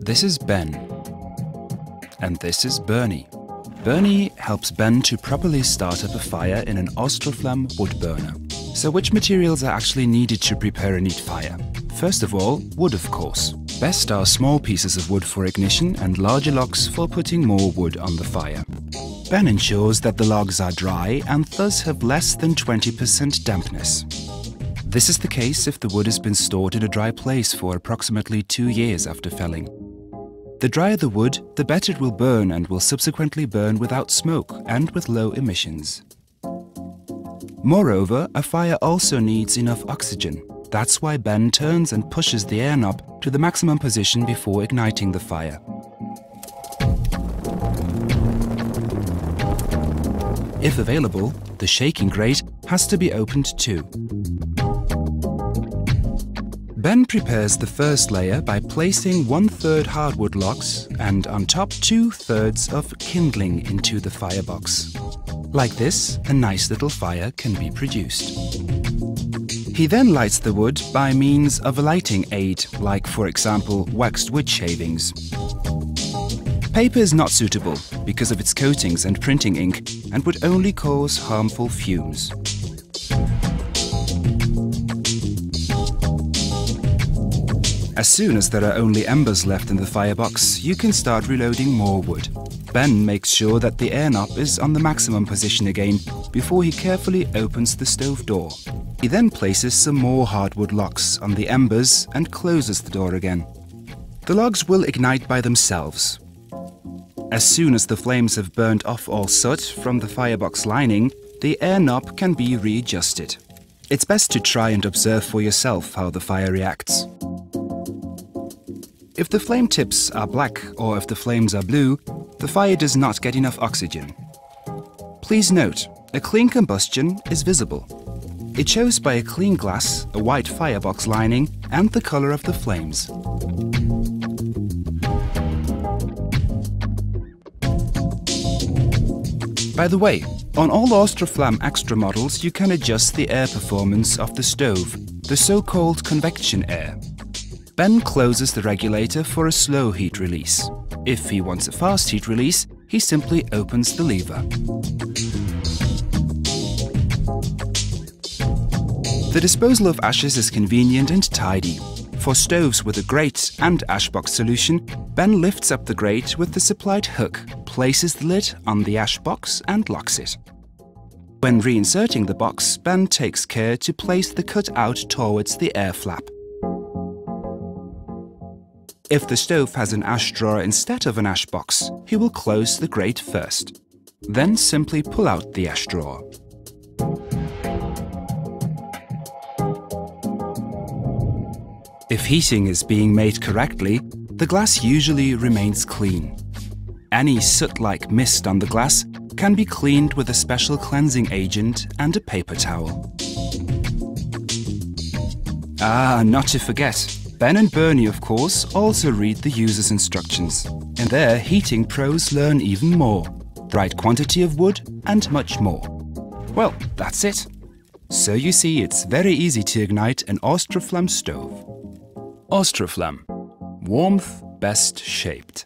This is Ben. And this is Bernie. Bernie helps Ben to properly start up a fire in an Austroflamm wood burner. So which materials are actually needed to prepare a neat fire? First of all, wood of course. Best are small pieces of wood for ignition and larger logs for putting more wood on the fire. Ben ensures that the logs are dry and thus have less than 20% dampness. This is the case if the wood has been stored in a dry place for approximately 2 years after felling. The drier the wood, the better it will burn and will subsequently burn without smoke and with low emissions. Moreover, a fire also needs enough oxygen. That's why Ben turns and pushes the air knob to the maximum position before igniting the fire. If available, the shaking grate has to be opened too. Ben prepares the first layer by placing 1/3 hardwood logs and on top 2/3 of kindling into the firebox. Like this, a nice little fire can be produced. He then lights the wood by means of a lighting aid, like for example waxed wood shavings. Paper is not suitable because of its coatings and printing ink and would only cause harmful fumes. As soon as there are only embers left in the firebox, you can start reloading more wood. Ben makes sure that the air knob is on the maximum position again before he carefully opens the stove door. He then places some more hardwood logs on the embers and closes the door again. The logs will ignite by themselves. As soon as the flames have burned off all soot from the firebox lining, the air knob can be readjusted. It's best to try and observe for yourself how the fire reacts. If the flame tips are black or if the flames are blue, the fire does not get enough oxygen. Please note, a clean combustion is visible. It shows by a clean glass, a white firebox lining and the color of the flames. By the way, on all Austroflamm Extra models you can adjust the air performance of the stove, the so-called convection air. Ben closes the regulator for a slow heat release. If he wants a fast heat release, he simply opens the lever. The disposal of ashes is convenient and tidy. For stoves with a grate and ashbox solution, Ben lifts up the grate with the supplied hook, places the lid on the ash box and locks it. When reinserting the box, Ben takes care to place the cutout towards the air flap. If the stove has an ash drawer instead of an ash box, he will close the grate first. Then simply pull out the ash drawer. If heating is being made correctly, the glass usually remains clean. Any soot-like mist on the glass can be cleaned with a special cleansing agent and a paper towel. Not to forget, Ben and Bernie, of course, also read the user's instructions. In there, heating pros learn even more. Right quantity of wood and much more. Well, that's it. So you see, it's very easy to ignite an Austroflamm stove. Austroflamm. Warmth best shaped.